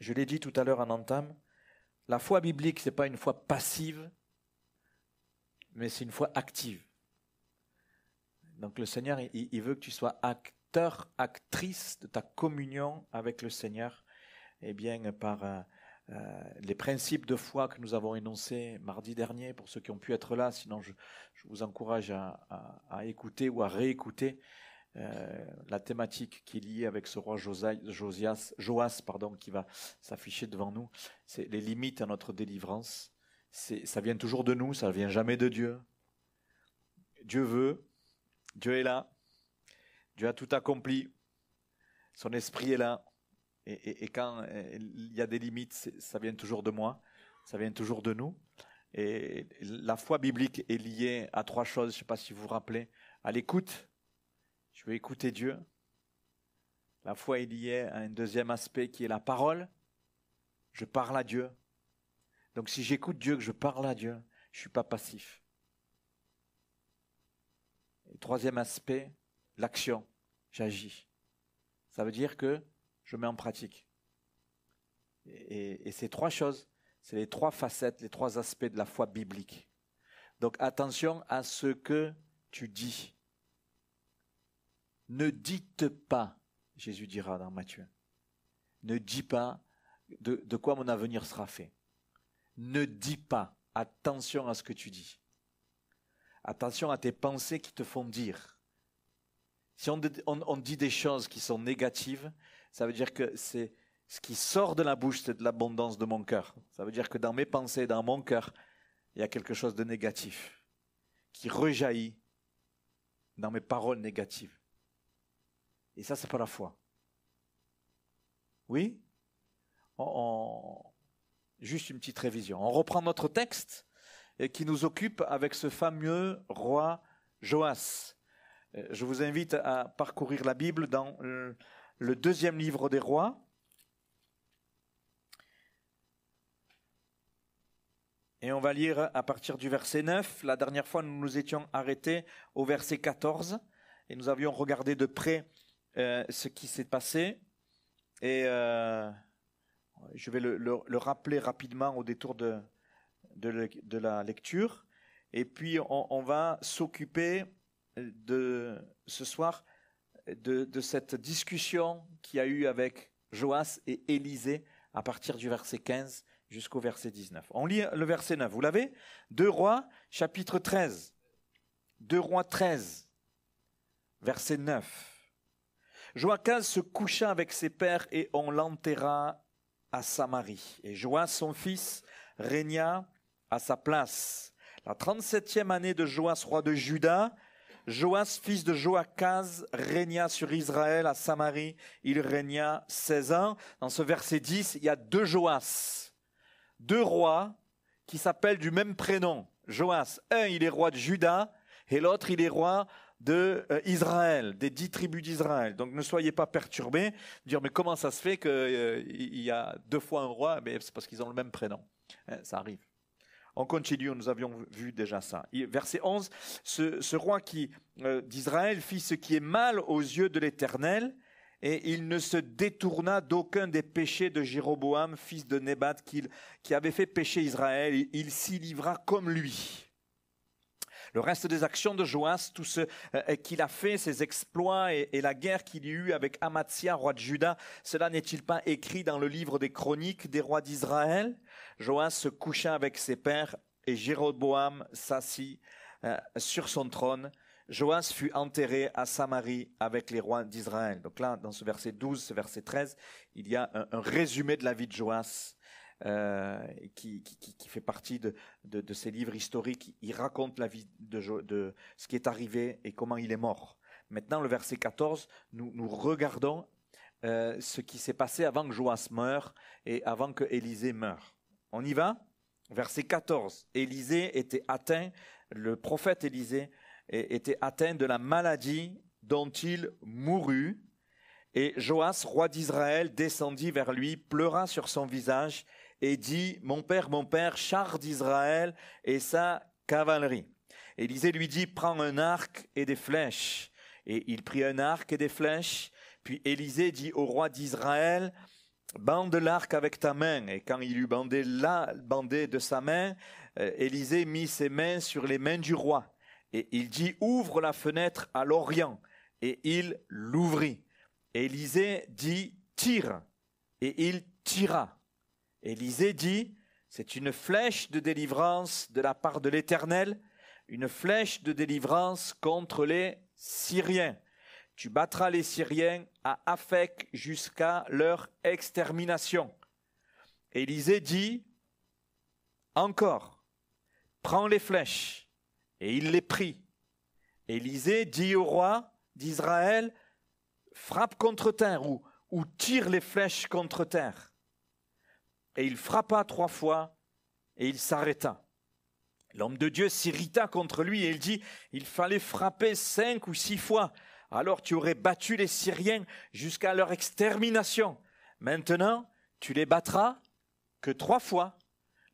je l'ai dit tout à l'heure en entame, la foi biblique, ce n'est pas une foi passive, mais c'est une foi active. Donc le Seigneur, il veut que tu sois acteur, actrice de ta communion avec le Seigneur, et bien par les principes de foi que nous avons énoncés mardi dernier, pour ceux qui ont pu être là, sinon je vous encourage à écouter ou à réécouter la thématique qui est liée avec ce roi Joas, qui va s'afficher devant nous. C'est les limites à notre délivrance. Ça vient toujours de nous, ça ne vient jamais de Dieu. Dieu veut, Dieu est là, Dieu a tout accompli, son esprit est là. Et quand il y a des limites, ça vient toujours de moi, ça vient toujours de nous. Et la foi biblique est liée à 3 choses, je ne sais pas si vous vous rappelez, à l'écoute. Je veux écouter Dieu. La foi est liée à un deuxième aspect qui est la parole. Je parle à Dieu. Donc si j'écoute Dieu, que je parle à Dieu, je ne suis pas passif. Et 3e aspect, l'action. J'agis. Ça veut dire que je mets en pratique. Et ces 3 choses, c'est les 3 facettes, les 3 aspects de la foi biblique. Donc attention à ce que tu dis. Ne dites pas, Jésus dira dans Matthieu, ne dis pas de quoi mon avenir sera fait. Ne dis pas, attention à ce que tu dis. Attention à tes pensées qui te font dire. Si on dit des choses qui sont négatives, ça veut dire que c'est ce qui sort de la bouche, c'est de l'abondance de mon cœur. Ça veut dire que dans mes pensées, dans mon cœur, il y a quelque chose de négatif qui rejaillit dans mes paroles négatives. Et ça, c'est pas la foi. Oui? Juste une petite révision. On reprend notre texte qui nous occupe avec ce fameux roi Joas. Je vous invite à parcourir la Bible dans le 2e livre des rois. Et on va lire à partir du verset 9. La dernière fois, nous nous étions arrêtés au verset 14. Et nous avions regardé de près ce qui s'est passé. Et je vais le rappeler rapidement au détour de la lecture. Et puis, on va s'occuper ce soir de cette discussion qu'il y a eu avec Joas et Élisée à partir du verset 15 jusqu'au verset 19. On lit le verset 9. Vous l'avez? 2 Rois, chapitre 13. 2 Rois 13, verset 9. Joachaz se coucha avec ses pères et on l'enterra à Samarie. Et Joas, son fils, régna à sa place. La 37e année de Joas, roi de Juda, Joas, fils de Joachaz, régna sur Israël à Samarie. Il régna 16 ans. Dans ce verset 10, il y a 2 Joas. 2 rois qui s'appellent du même prénom. Joas, un, il est roi de Juda et l'autre, il est roi de Israël, des 10 tribus d'Israël. Donc ne soyez pas perturbés, dire mais comment ça se fait qu'il y a 2 fois un roi? Mais c'est parce qu'ils ont le même prénom. Ça arrive. On continue, nous avions vu déjà ça. Verset 11, ce roi d'Israël fit ce qui est mal aux yeux de l'Éternel, et il ne se détourna d'aucun des péchés de Jéroboam, fils de Nébat, qui avait fait pécher Israël. Il s'y livra comme lui. Le reste des actions de Joas, tout ce qu'il a fait, ses exploits et la guerre qu'il y a eu avec Amatzia, roi de Juda, cela n'est-il pas écrit dans le livre des chroniques des rois d'Israël? Joas se coucha avec ses pères et Jéroboam s'assit sur son trône. Joas fut enterré à Samarie avec les rois d'Israël. Donc là, dans ce verset 12, ce verset 13, il y a un résumé de la vie de Joas. Qui fait partie de ces livres historiques. Il raconte la vie de ce qui est arrivé et comment il est mort. Maintenant, le verset 14, nous regardons ce qui s'est passé avant que Joas meure et avant que Élisée meure. On y va? Verset 14. Élisée était atteint, le prophète Élisée était atteint de la maladie dont il mourut. Et Joas, roi d'Israël, descendit vers lui, pleura sur son visage et dit, mon père, char d'Israël et sa cavalerie. Élisée lui dit, prends un arc et des flèches. Et il prit un arc et des flèches. Puis Élisée dit au roi d'Israël, bande l'arc avec ta main. Et quand il eut bandé de sa main, Élisée mit ses mains sur les mains du roi. Et il dit, ouvre la fenêtre à l'orient. Et il l'ouvrit. Élisée dit, tire. Et il tira. Élisée dit, c'est une flèche de délivrance de la part de l'Éternel, une flèche de délivrance contre les Syriens. Tu battras les Syriens à Aphek jusqu'à leur extermination. Élisée dit, encore, prends les flèches. Et il les prit. Élisée dit au roi d'Israël, frappe contre terre ou tire les flèches contre terre. Et il frappa 3 fois et il s'arrêta. L'homme de Dieu s'irrita contre lui et il dit, il fallait frapper 5 ou 6 fois. Alors tu aurais battu les Syriens jusqu'à leur extermination. Maintenant, tu les battras que 3 fois.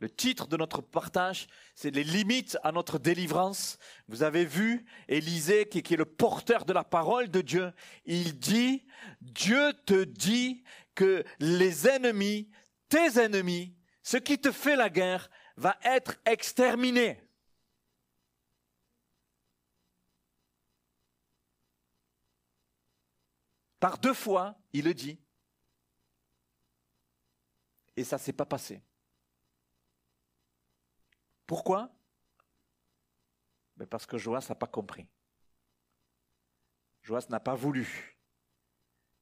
Le titre de notre partage, c'est les limites à notre délivrance. Vous avez vu Élisée, qui est le porteur de la parole de Dieu. Il dit, Dieu te dit que les ennemis, tes ennemis, ce qui te fait la guerre, va être exterminé. Par 2 fois, il le dit. Et ça ne s'est pas passé. Pourquoi? Parce que Joas n'a pas compris. Joas n'a pas voulu.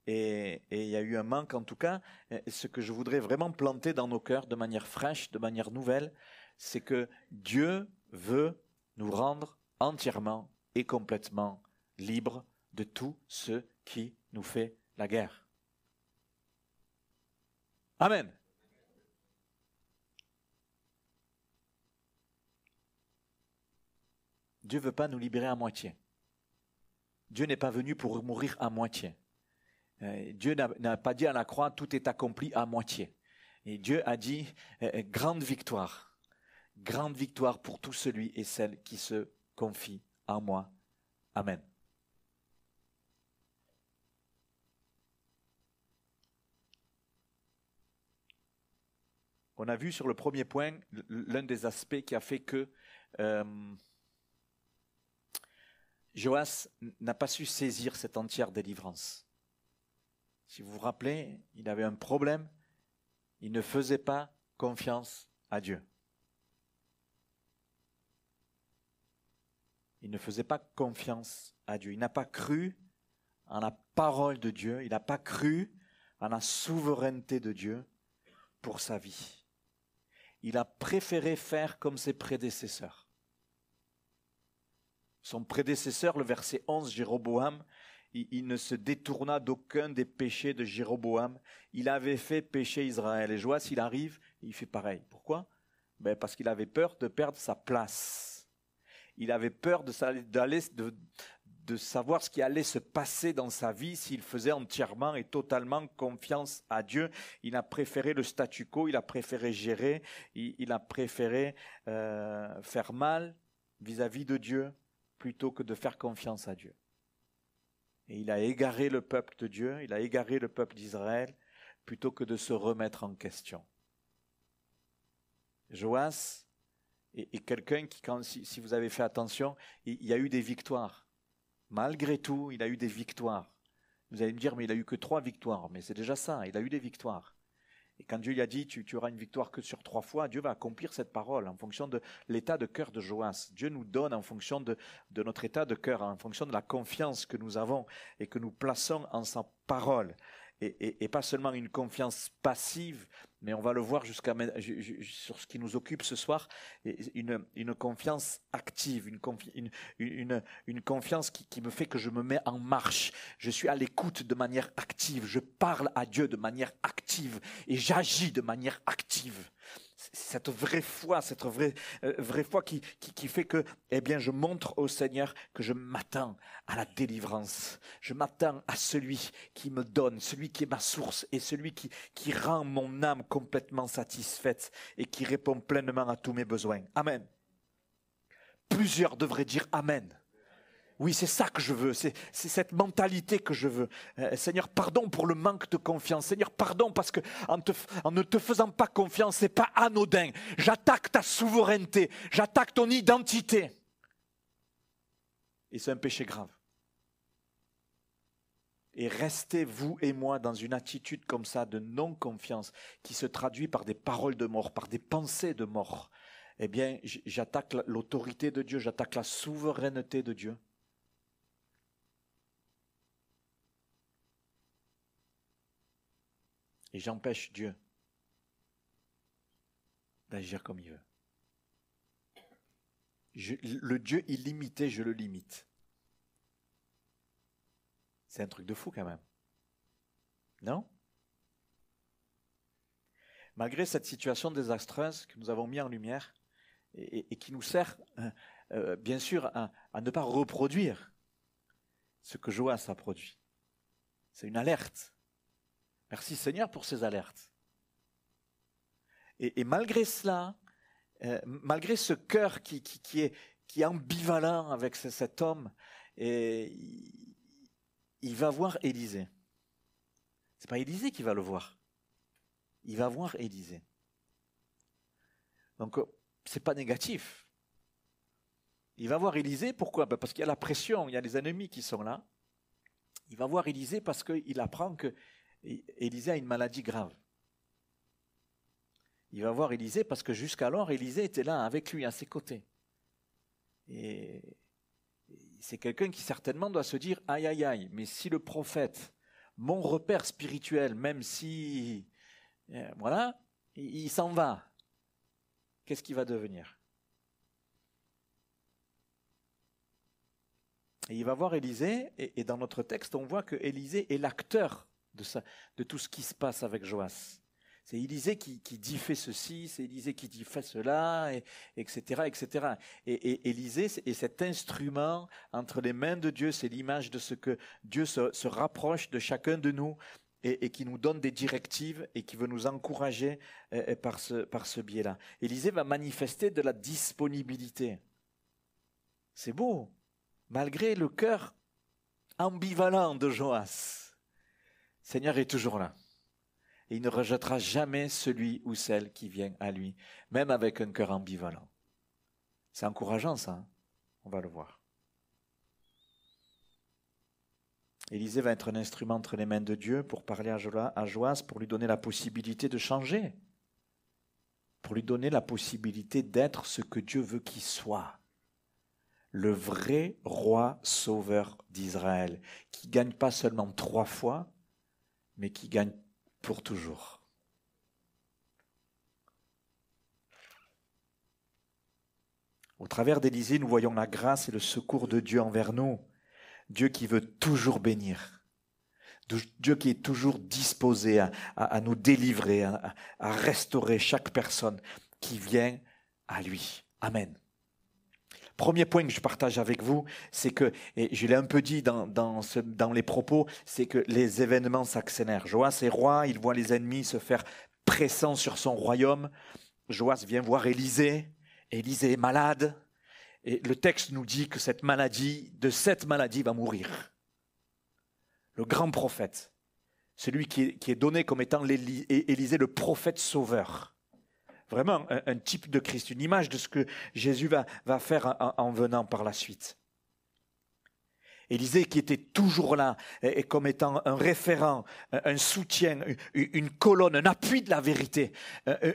Et il y a eu un manque, en tout cas. Ce que je voudrais vraiment planter dans nos cœurs de manière fraîche, de manière nouvelle, c'est que Dieu veut nous rendre entièrement et complètement libres de tout ce qui nous fait la guerre. Amen. Dieu ne veut pas nous libérer à moitié. Dieu n'est pas venu pour mourir à moitié. Dieu n'a pas dit à la croix, tout est accompli à moitié. Et Dieu a dit, grande victoire pour tout celui et celle qui se confie en moi. Amen. On a vu sur le premier point, l'un des aspects qui a fait que Joas n'a pas su saisir cette entière délivrance. Si vous vous rappelez, il avait un problème, il ne faisait pas confiance à Dieu. Il ne faisait pas confiance à Dieu. Il n'a pas cru en la parole de Dieu, il n'a pas cru en la souveraineté de Dieu pour sa vie. Il a préféré faire comme ses prédécesseurs. Son prédécesseur, le verset 11, Jéroboam, il ne se détourna d'aucun des péchés de Jéroboam. Il avait fait pécher Israël. Et Joas, il arrive, il fait pareil. Pourquoi? Parce qu'il avait peur de perdre sa place. Il avait peur de savoir ce qui allait se passer dans sa vie s'il faisait entièrement et totalement confiance à Dieu. Il a préféré le statu quo, il a préféré gérer, il a préféré faire mal vis-à-vis de Dieu plutôt que de faire confiance à Dieu. Et il a égaré le peuple de Dieu, il a égaré le peuple d'Israël plutôt que de se remettre en question. Joas est quelqu'un qui, si vous avez fait attention, il y a eu des victoires. Malgré tout, il a eu des victoires. Vous allez me dire, mais il a eu que 3 victoires. Mais c'est déjà ça, il a eu des victoires. Et quand Dieu lui a dit, tu auras une victoire que sur 3 fois, Dieu va accomplir cette parole en fonction de l'état de cœur de Joas. Dieu nous donne en fonction de notre état de cœur, en fonction de la confiance que nous avons et que nous plaçons en sa parole. Et pas seulement une confiance passive, mais on va le voir sur ce qui nous occupe ce soir, une confiance active, une confiance qui me fait que je me mets en marche. Je suis à l'écoute de manière active, je parle à Dieu de manière active et j'agis de manière active. Cette vraie foi, vraie foi qui fait que, je montre au Seigneur que je m'attends à la délivrance. Je m'attends à celui qui me donne, celui qui est ma source et celui qui rend mon âme complètement satisfaite et qui répond pleinement à tous mes besoins. Amen. Plusieurs devraient dire Amen. Oui, c'est ça que je veux, c'est cette mentalité que je veux. Seigneur, pardon pour le manque de confiance. Seigneur, pardon parce que en ne te faisant pas confiance, c'est pas anodin. J'attaque ta souveraineté, j'attaque ton identité. Et c'est un péché grave. Et restez, vous et moi, dans une attitude comme ça de non-confiance qui se traduit par des paroles de mort, par des pensées de mort. Eh bien, j'attaque l'autorité de Dieu, j'attaque la souveraineté de Dieu. Et j'empêche Dieu d'agir comme il veut. Le Dieu illimité, je le limite. C'est un truc de fou quand même. Non ? Malgré cette situation désastreuse que nous avons mis en lumière et qui nous sert bien sûr à ne pas reproduire ce que Joas a produit. C'est une alerte. Merci Seigneur pour ces alertes. Et malgré cela, malgré ce cœur qui est ambivalent avec cet homme, il va voir Élisée. C'est pas Élisée qui va le voir. Il va voir Élisée. Donc, c'est pas négatif. Il va voir Élisée, pourquoi ? Parce qu'il y a la pression, il y a les ennemis qui sont là. Il va voir Élisée parce qu'il apprend que Élisée a une maladie grave. Il va voir Élisée parce que jusqu'alors, Élisée était là avec lui, à ses côtés. Et c'est quelqu'un qui certainement doit se dire « Aïe, aïe, aïe, mais si le prophète, mon repère spirituel, même si, voilà, il s'en va, qu'est-ce qu'il va devenir ?» Et il va voir Élisée, et dans notre texte, on voit que Élisée est l'acteur de tout ce qui se passe avec Joas. C'est Élisée qui dit fais ceci, c'est Élisée qui dit fais cela, etc., etc. Et Élisée est cet instrument entre les mains de Dieu, c'est l'image de ce que Dieu se rapproche de chacun de nous et qui nous donne des directives et qui veut nous encourager par ce biais-là. Élisée va manifester de la disponibilité. C'est beau, malgré le cœur ambivalent de Joas. Le Seigneur est toujours là. Et il ne rejettera jamais celui ou celle qui vient à lui, même avec un cœur ambivalent. C'est encourageant ça, hein ? On va le voir. Élisée va être un instrument entre les mains de Dieu pour parler à Joas, pour lui donner la possibilité de changer, pour lui donner la possibilité d'être ce que Dieu veut qu'il soit. Le vrai roi sauveur d'Israël, qui ne gagne pas seulement 3 fois, mais qui gagne pour toujours. Au travers d'Élisée, nous voyons la grâce et le secours de Dieu envers nous. Dieu qui veut toujours bénir. Dieu qui est toujours disposé à nous délivrer, à restaurer chaque personne qui vient à lui. Amen. Premier point que je partage avec vous, c'est que, et je l'ai un peu dit dans les propos, c'est que les événements s'accélèrent. Joas est roi, il voit les ennemis se faire pressant sur son royaume. Joas vient voir Élisée. Élisée est malade. Et le texte nous dit que de cette maladie va mourir. Le grand prophète, celui qui est donné comme étant Élisée, le prophète sauveur. Vraiment un type de Christ, une image de ce que Jésus va faire en venant par la suite. Élisée qui était toujours là, et comme étant un référent, un soutien, une colonne, un appui de la vérité,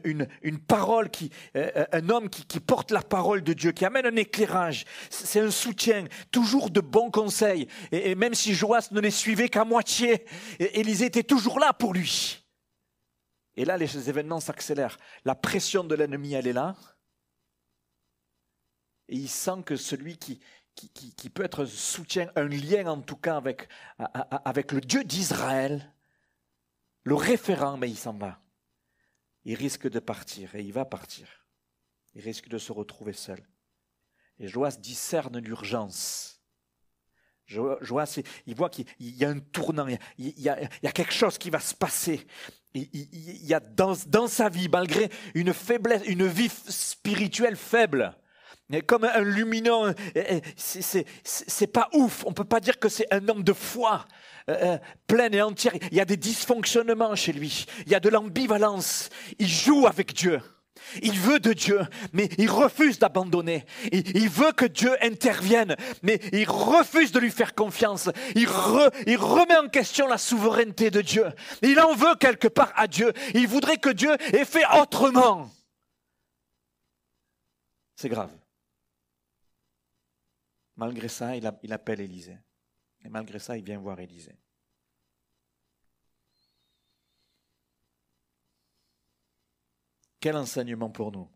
une parole, un homme qui porte la parole de Dieu, qui amène un éclairage. C'est un soutien, toujours de bons conseils. Et même si Joas ne les suivait qu'à moitié, Élisée était toujours là pour lui. Et là, les événements s'accélèrent. La pression de l'ennemi, elle est là. Et il sent que celui qui peut être un soutien, un lien en tout cas avec le Dieu d'Israël, le référent, mais il s'en va. Il risque de partir, et il va partir. Il risque de se retrouver seul. Et Joas discerne l'urgence. Joas, il voit qu'il y a un tournant, il y a quelque chose qui va se passer. Il y a dans sa vie, malgré une faiblesse, une vie spirituelle faible, Mais comme un lumineux, c'est pas ouf. On ne peut pas dire que c'est un homme de foi pleine et entière. Il y a des dysfonctionnements chez lui. Il y a de l'ambivalence. Il joue avec Dieu. Il veut de Dieu, mais il refuse d'abandonner. Il veut que Dieu intervienne, mais il refuse de lui faire confiance. Il remet en question la souveraineté de Dieu. Il en veut quelque part à Dieu. Il voudrait que Dieu ait fait autrement. C'est grave. Malgré ça, il appelle Élisée. Et malgré ça, il vient voir Élisée. Quel enseignement pour nous?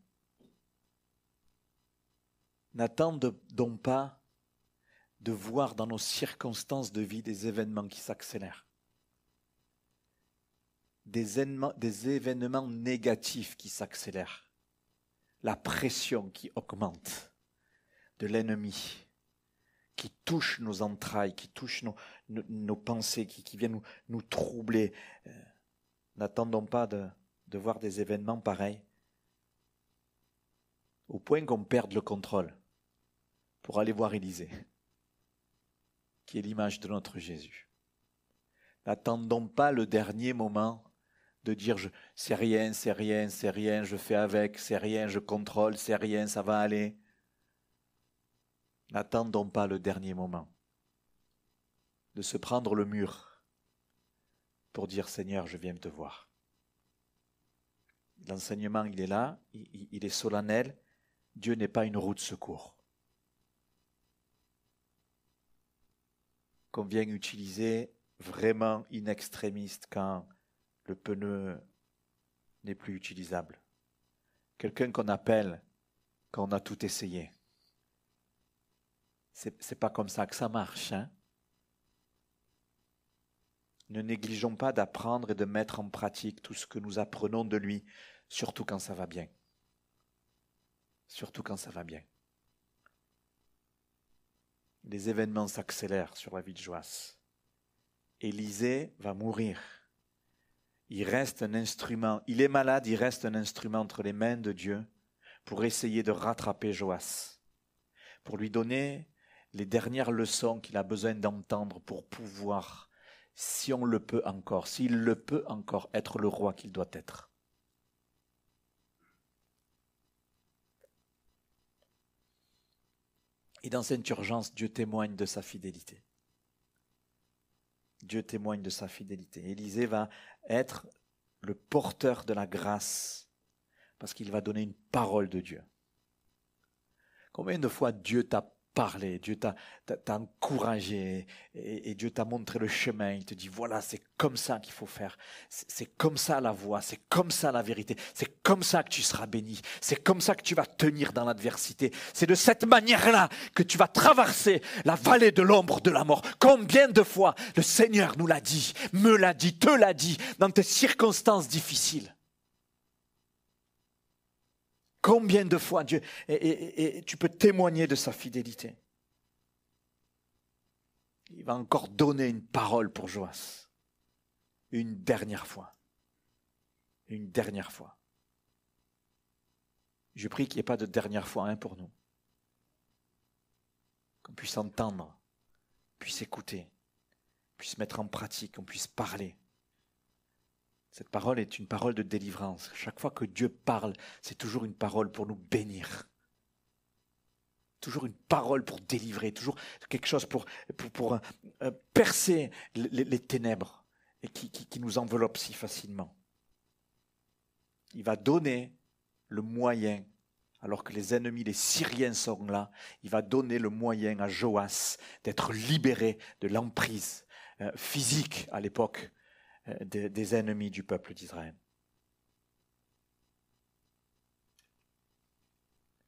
N'attendons pas de voir dans nos circonstances de vie des événements qui s'accélèrent. Des événements négatifs qui s'accélèrent. La pression qui augmente de l'ennemi, qui touche nos entrailles, qui touche nos pensées, qui vient nous troubler. N'attendons pas de voir des événements pareils, au point qu'on perde le contrôle pour aller voir Élisée, qui est l'image de notre Jésus. N'attendons pas le dernier moment de dire c'est rien, je fais avec, c'est rien, je contrôle, c'est rien, ça va aller. N'attendons pas le dernier moment de se prendre le mur pour dire Seigneur, je viens te voir. L'enseignement, il est là, il est solennel. Dieu n'est pas une roue de secours qu'on vient utiliser vraiment in extremis quand le pneu n'est plus utilisable. Quelqu'un qu'on appelle quand on a tout essayé. C'est pas comme ça que ça marche, hein? Ne négligeons pas d'apprendre et de mettre en pratique tout ce que nous apprenons de lui, surtout quand ça va bien. Surtout quand ça va bien. Les événements s'accélèrent sur la vie de Joas. Élisée va mourir. Il reste un instrument. Il est malade, il reste un instrument entre les mains de Dieu pour essayer de rattraper Joas, pour lui donner les dernières leçons qu'il a besoin d'entendre pour pouvoir, si on le peut encore, s'il le peut encore, être le roi qu'il doit être. Et dans cette urgence, Dieu témoigne de sa fidélité. Dieu témoigne de sa fidélité. Élisée va être le porteur de la grâce parce qu'il va donner une parole de Dieu. Combien de fois Dieu t'a parlé, Dieu t'a encouragé et Dieu t'a montré le chemin. Il te dit voilà, c'est comme ça qu'il faut faire. C'est comme ça la voie, c'est comme ça la vérité. C'est comme ça que tu seras béni. C'est comme ça que tu vas tenir dans l'adversité. C'est de cette manière-là que tu vas traverser la vallée de l'ombre de la mort. Combien de fois le Seigneur nous l'a dit, me l'a dit, te l'a dit dans tes circonstances difficiles. Combien de fois Dieu et tu peux témoigner de sa fidélité. Il va encore donner une parole pour Joas. Une dernière fois. Une dernière fois. Je prie qu'il n'y ait pas de dernière fois pour nous. Qu'on puisse entendre, qu'on puisse écouter, qu'on puisse mettre en pratique, qu'on puisse parler. Cette parole est une parole de délivrance. Chaque fois que Dieu parle, c'est toujours une parole pour nous bénir. Toujours une parole pour délivrer, toujours quelque chose pour percer les ténèbres et qui nous enveloppent si facilement. Il va donner le moyen, alors que les ennemis, les Syriens sont là, il va donner le moyen à Joas d'être libéré de l'emprise physique à l'époque des ennemis du peuple d'Israël.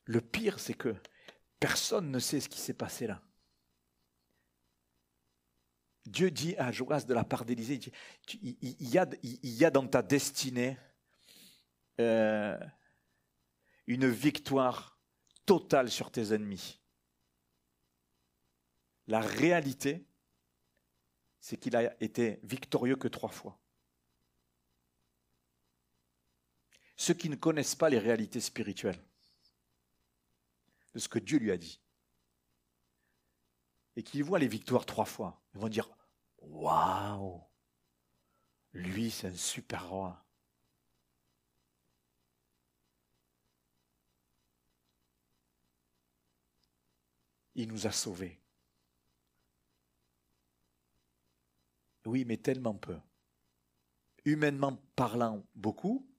Le pire, c'est que personne ne sait ce qui s'est passé là. Dieu dit à Joas de la part d'Élisée, il y a dans ta destinée une victoire totale sur tes ennemis. La réalité, c'est qu'il a été victorieux que 3 fois. Ceux qui ne connaissent pas les réalités spirituelles de ce que Dieu lui a dit. Et qu'ils voient les victoires 3 fois. Ils vont dire, waouh, lui c'est un super roi. Il nous a sauvés. Oui, mais tellement peu. Humainement parlant, beaucoup.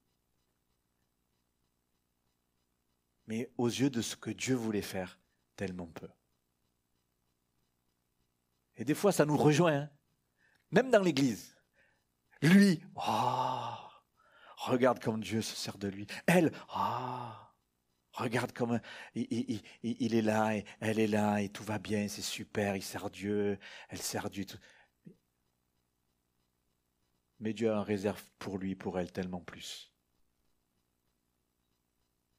Mais aux yeux de ce que Dieu voulait faire, tellement peu. Et des fois, ça nous rejoint, hein. Même dans l'église. Lui, oh, regarde comme Dieu se sert de lui. Elle, oh, regarde comme il est là, et elle est là, et tout va bien, c'est super, il sert Dieu, elle sert Dieu. Tout. Mais Dieu a en réserve pour lui, pour elle, tellement plus.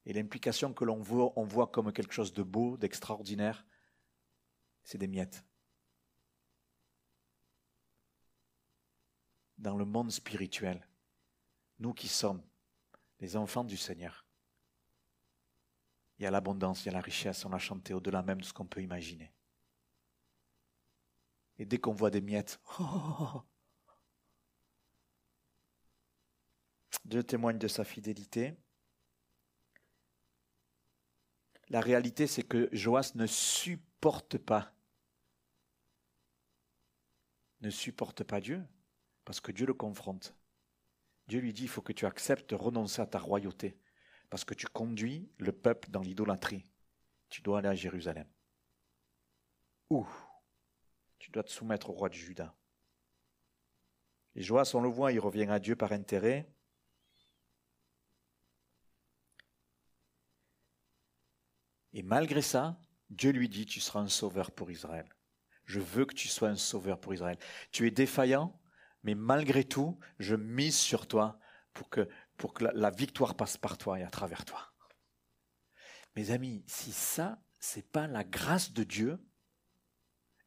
Et l'implication que on voit comme quelque chose de beau, d'extraordinaire, c'est des miettes. Dans le monde spirituel, nous qui sommes les enfants du Seigneur, il y a l'abondance, il y a la richesse, on a chanté au-delà même de ce qu'on peut imaginer. Et dès qu'on voit des miettes, Dieu témoigne de sa fidélité. La réalité, c'est que Joas ne supporte pas Dieu, parce que Dieu le confronte. Dieu lui dit, il faut que tu acceptes de renoncer à ta royauté, parce que tu conduis le peuple dans l'idolâtrie. Tu dois aller à Jérusalem. Ou tu dois te soumettre au roi de Juda. Et Joas, on le voit, il revient à Dieu par intérêt. Et malgré ça, Dieu lui dit, tu seras un sauveur pour Israël. Je veux que tu sois un sauveur pour Israël. Tu es défaillant, mais malgré tout, je mise sur toi pour que la victoire passe par toi et à travers toi. Mes amis, si ça, c'est pas la grâce de Dieu,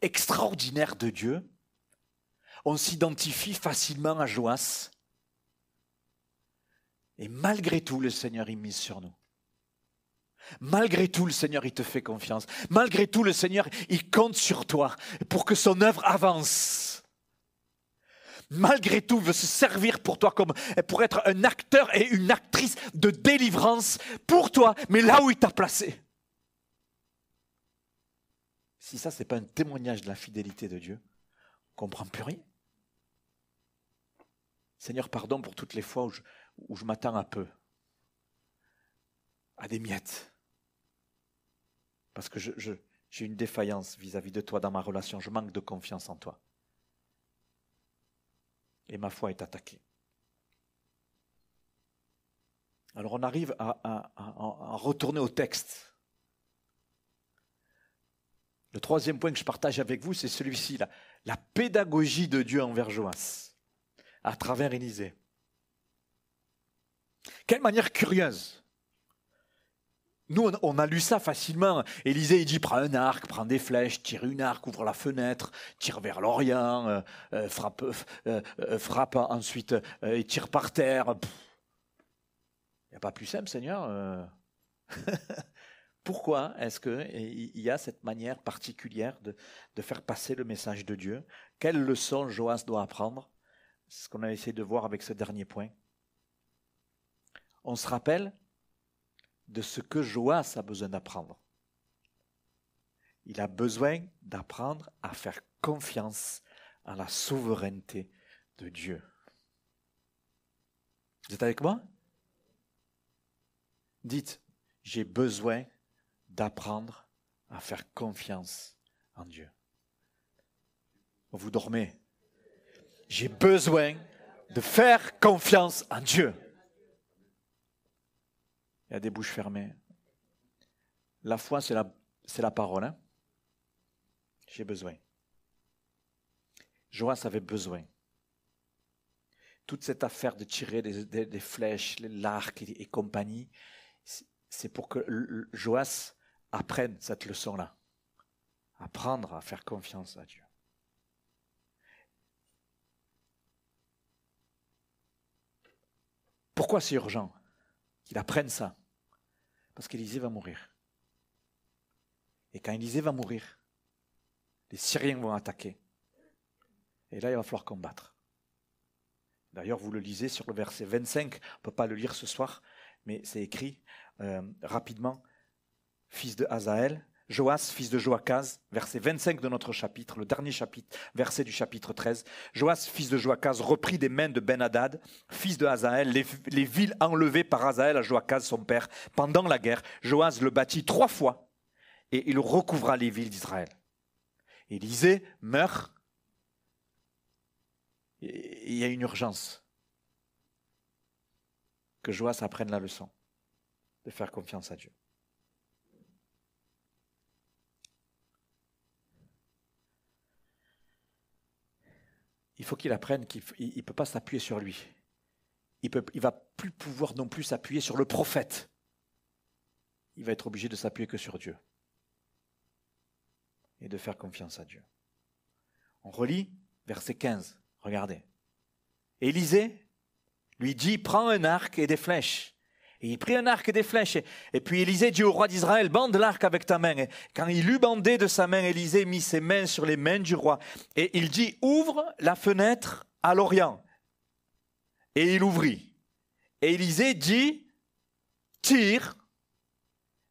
extraordinaire de Dieu, on s'identifie facilement à Joas. Et malgré tout, le Seigneur, il mise sur nous. Malgré tout, le Seigneur, il te fait confiance. Malgré tout, le Seigneur, il compte sur toi pour que son œuvre avance. Malgré tout, il veut se servir pour toi pour être un acteur et une actrice de délivrance pour toi, mais là où il t'a placé. Si ça, ce n'est pas un témoignage de la fidélité de Dieu, on ne comprend plus rien. Seigneur, pardon pour toutes les fois où je m'attends un peu à des miettes. Parce que j'ai une défaillance vis-à-vis de toi dans ma relation. Je manque de confiance en toi. Et ma foi est attaquée. Alors on arrive à retourner au texte. Le troisième point que je partage avec vous, c'est celui-ci, la pédagogie de Dieu envers Joas, à travers Élisée. Quelle manière curieuse. Nous, on a lu ça facilement. Élisée, il dit, prends un arc, prends des flèches, tire une arc, ouvre la fenêtre, tire vers l'Orient, frappe ensuite et tire par terre. Il n'y a pas plus simple, Seigneur. Pourquoi est-ce qu'il y a cette manière particulière de faire passer le message de Dieu? Quelle leçon Joas doit apprendre? C'est ce qu'on a essayé de voir avec ce dernier point. On se rappelle de ce que Joas a besoin d'apprendre. Il a besoin d'apprendre à faire confiance à la souveraineté de Dieu. Vous êtes avec moi? Dites, j'ai besoin d'apprendre à faire confiance en Dieu. Vous dormez. J'ai besoin de faire confiance en Dieu. Il y a des bouches fermées. La foi, c'est la parole. Hein? J'ai besoin. Joas avait besoin. Toute cette affaire de tirer des flèches, l'arc et compagnie, c'est pour que Joas apprenne cette leçon-là. Apprendre à faire confiance à Dieu. Pourquoi c'est urgent qu'il apprenne ça? Parce qu'Élisée va mourir. Et quand Élisée va mourir, les Syriens vont attaquer. Et là, il va falloir combattre. D'ailleurs, vous le lisez sur le verset 25, on ne peut pas le lire ce soir, mais c'est écrit rapidement. Fils de Hazaël, Joas, fils de Joachaz, verset 25 de notre chapitre, le dernier chapitre, verset du chapitre 13. Joas, fils de Joachaz, reprit des mains de Ben-Hadad, fils de Hazaël, les villes enlevées par Hazaël à Joachaz, son père, pendant la guerre. Joas le bâtit 3 fois et il recouvra les villes d'Israël. Élisée meurt. Et il y a une urgence. Que Joas apprenne la leçon de faire confiance à Dieu. Il faut qu'il apprenne qu'il ne peut pas s'appuyer sur lui. Il ne va plus pouvoir non plus s'appuyer sur le prophète. Il va être obligé de s'appuyer que sur Dieu. Et de faire confiance à Dieu. On relit verset 15. Regardez. Élisée lui dit, prends un arc et des flèches. Et il prit un arc et des flèches. Et puis Élisée dit au roi d'Israël, bande l'arc avec ta main. Et quand il eut bandé de sa main, Élisée mit ses mains sur les mains du roi. Et il dit, ouvre la fenêtre à l'Orient. Et il ouvrit. Et Élisée dit, tire.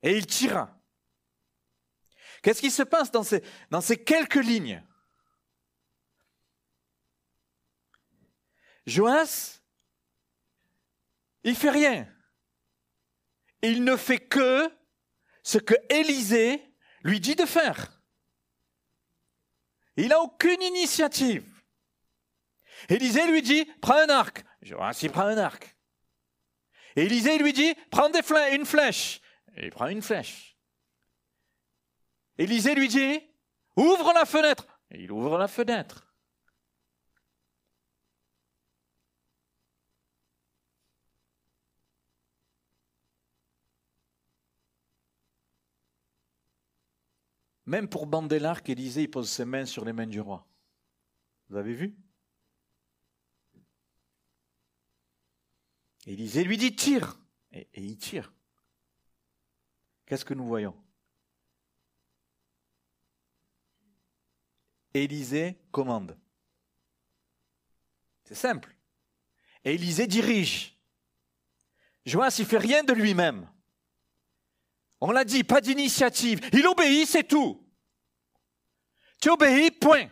Et il tira. Qu'est-ce qui se passe dans ces quelques lignes? Joas, il fait rien. Il ne fait que ce que Élisée lui dit de faire. Il n'a aucune initiative. Élisée lui dit, prends un arc. Joas, il prend un arc. Élisée lui dit, prends une flèche. Et il prend une flèche. Élisée lui dit, ouvre la fenêtre. Et il ouvre la fenêtre. Même pour bander l'arc, Élisée pose ses mains sur les mains du roi. Vous avez vu? Élisée lui dit tire. Et il tire. Qu'est-ce que nous voyons? Élisée commande. C'est simple. Élisée dirige. Joas, il ne fait rien de lui-même. On l'a dit, pas d'initiative. Il obéit, c'est tout. Tu obéis, point.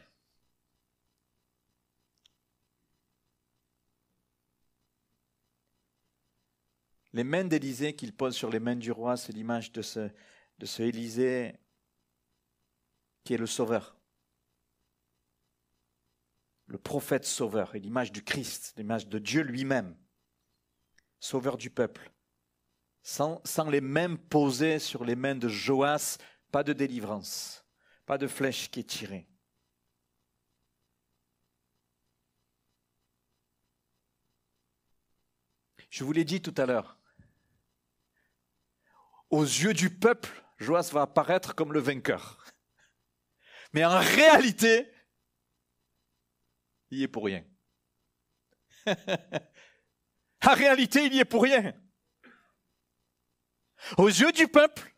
Les mains d'Élisée qu'il pose sur les mains du roi, c'est l'image de ce Élisée qui est le sauveur. Le prophète sauveur, et l'image du Christ, l'image de Dieu lui-même, sauveur du peuple. Sans les mains posées sur les mains de Joas, pas de délivrance, pas de flèche qui est tirée. Je vous l'ai dit tout à l'heure, aux yeux du peuple, Joas va apparaître comme le vainqueur. Mais en réalité, il y est pour rien. En réalité, il y est pour rien. Aux yeux du peuple,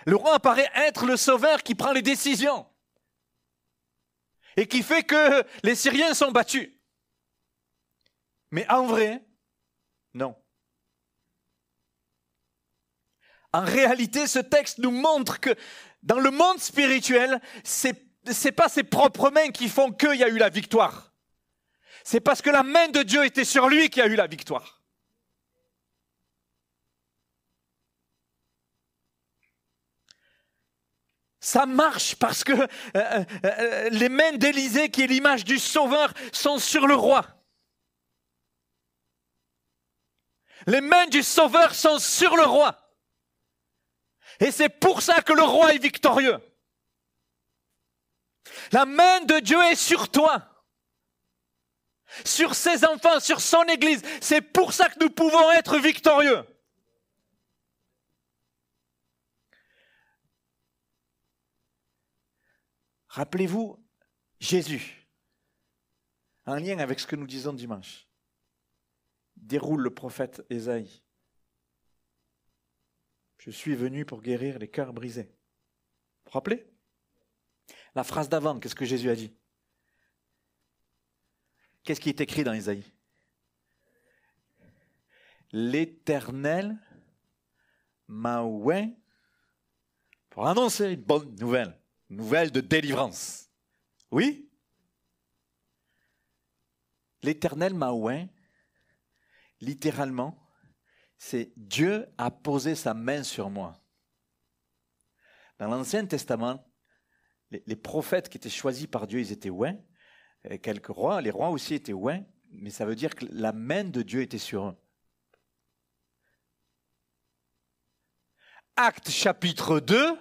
le roi apparaît être le sauveur qui prend les décisions et qui fait que les Syriens sont battus. Mais en vrai, non. En réalité, ce texte nous montre que dans le monde spirituel, c'est pas ses propres mains qui font qu'il y a eu la victoire. C'est parce que la main de Dieu était sur lui qu'il y a eu la victoire. Ça marche parce que les mains d'Élisée, qui est l'image du sauveur, sont sur le roi. Les mains du sauveur sont sur le roi. Et c'est pour ça que le roi est victorieux. La main de Dieu est sur toi. Sur ses enfants, sur son église. C'est pour ça que nous pouvons être victorieux. Rappelez-vous, Jésus, en lien avec ce que nous disons dimanche, déroule le prophète Ésaïe. Je suis venu pour guérir les cœurs brisés. Vous vous rappelez? La phrase d'avant, qu'est-ce que Jésus a dit? Qu'est-ce qui est écrit dans Isaïe? L'Éternel m'a oint pour annoncer une bonne nouvelle, une nouvelle de délivrance. Oui? L'Éternel m'a oint, littéralement, c'est Dieu a posé sa main sur moi. Dans l'Ancien Testament, les prophètes qui étaient choisis par Dieu, ils étaient oints. Quelques rois, les rois aussi étaient oints, mais ça veut dire que la main de Dieu était sur eux. Actes chapitre 2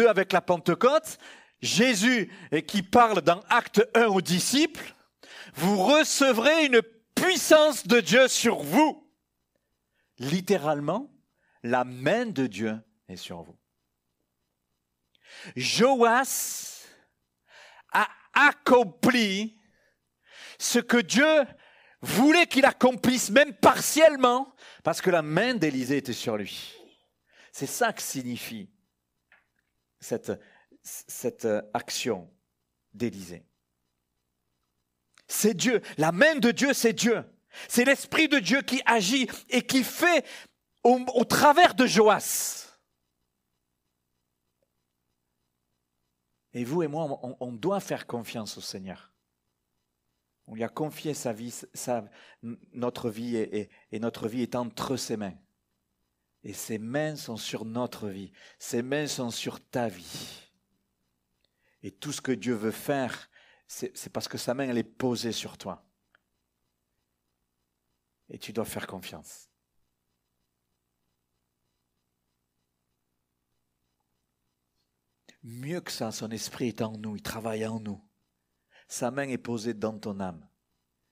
avec la Pentecôte, Jésus qui parle dans Acte 1 aux disciples, vous recevrez une puissance de Dieu sur vous. Littéralement, la main de Dieu est sur vous. Joas a accompli ce que Dieu voulait qu'il accomplisse, même partiellement, parce que la main d'Élisée était sur lui. C'est ça que signifie cette action d'Élisée. C'est Dieu. La main de Dieu, c'est Dieu. C'est l'Esprit de Dieu qui agit et qui fait au travers de Joas. Et vous et moi, on doit faire confiance au Seigneur. On lui a confié sa vie, notre vie, et notre vie est entre ses mains. Et ses mains sont sur notre vie. Ses mains sont sur ta vie. Et tout ce que Dieu veut faire, c'est parce que sa main, elle est posée sur toi. Et tu dois faire confiance. Mieux que ça, son esprit est en nous, il travaille en nous. Sa main est posée dans ton âme.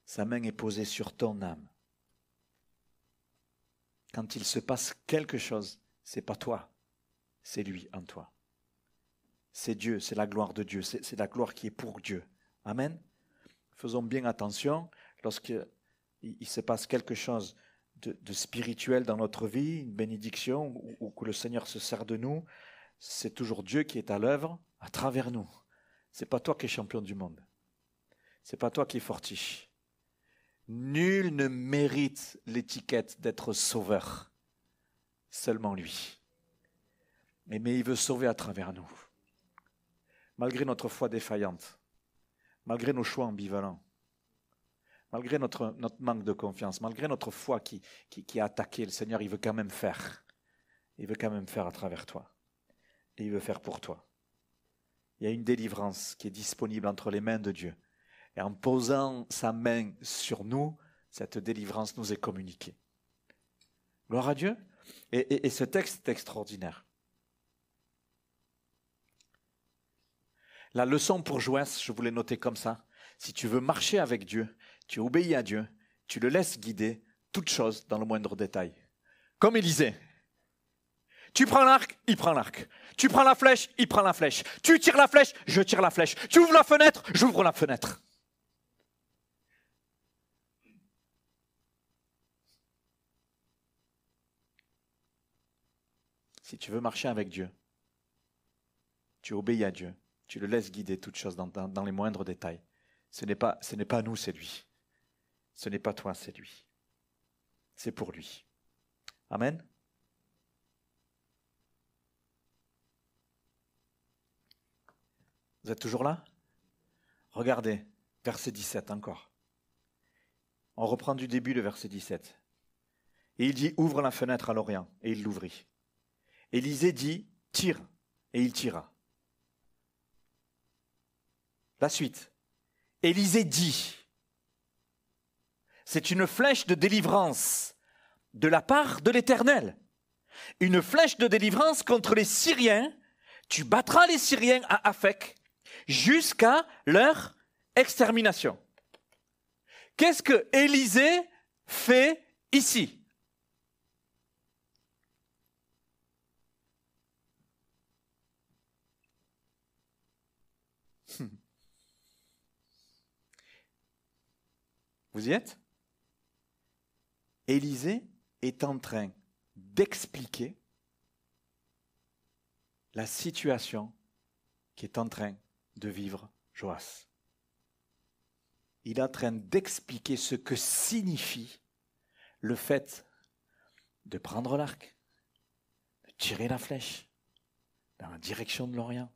Sa main est posée sur ton âme. Quand il se passe quelque chose, c'est pas toi, c'est lui en toi. C'est Dieu, c'est la gloire de Dieu, c'est la gloire qui est pour Dieu. Amen. Faisons bien attention lorsqu'il se passe quelque chose de spirituel dans notre vie, une bénédiction, ou que le Seigneur se sert de nous, c'est toujours Dieu qui est à l'œuvre à travers nous. C'est pas toi qui es champion du monde. C'est pas toi qui es fortiche. Nul ne mérite l'étiquette d'être sauveur. Seulement lui. Mais il veut sauver à travers nous. Malgré notre foi défaillante, malgré nos choix ambivalents, malgré notre manque de confiance, malgré notre foi qui a attaqué, le Seigneur, il veut quand même faire. Il veut quand même faire à travers toi. Et il veut faire pour toi. Il y a une délivrance qui est disponible entre les mains de Dieu. Et en posant sa main sur nous, cette délivrance nous est communiquée. Gloire à Dieu. Et ce texte est extraordinaire. La leçon pour Joas, je voulais noter comme ça. Si tu veux marcher avec Dieu, tu obéis à Dieu, tu le laisses guider, toutes choses dans le moindre détail. Comme Élisée. Tu prends l'arc, il prend l'arc. Tu prends la flèche, il prend la flèche. Tu tires la flèche, je tire la flèche. Tu ouvres la fenêtre, j'ouvre la fenêtre. Si tu veux marcher avec Dieu, tu obéis à Dieu, tu le laisses guider toutes choses dans les moindres détails. Ce n'est pas nous, c'est lui. Ce n'est pas toi, c'est lui. C'est pour lui. Amen. Vous êtes toujours là? Regardez, verset 17 encore. On reprend du début le verset 17. Et il dit, ouvre la fenêtre à l'Orient. Et il l'ouvrit. Élisée dit, tire. Et il tira. La suite. Élisée dit, c'est une flèche de délivrance de la part de l'Éternel. Une flèche de délivrance contre les Syriens. Tu battras les Syriens à Aphek jusqu'à leur extermination. Qu'est-ce que Élisée fait ici? Vous y êtes? Élisée est en train d'expliquer la situation qui est en train de vivre Joas. Il est en train d'expliquer ce que signifie le fait de prendre l'arc, de tirer la flèche dans la direction de l'Orient.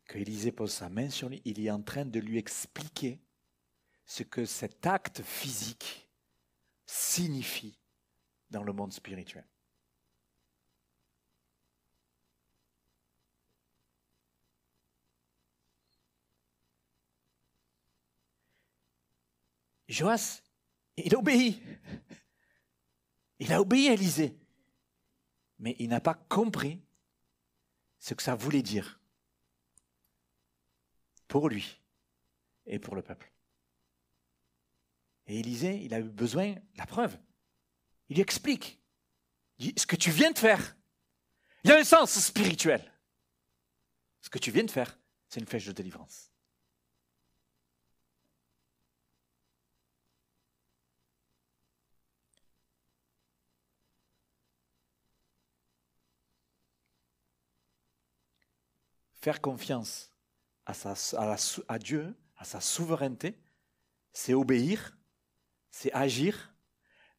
Que Élisée pose sa main sur lui, il est en train de lui expliquer ce que cet acte physique signifie dans le monde spirituel. Joas, il obéit. Il a obéi à Élisée. Mais il n'a pas compris ce que ça voulait dire pour lui et pour le peuple. Et Élisée, il a eu besoin de la preuve. Il lui explique. Il dit, ce que tu viens de faire, il y a un sens spirituel. Ce que tu viens de faire, c'est une flèche de délivrance. Faire confiance à Dieu, à sa souveraineté, c'est obéir, c'est agir,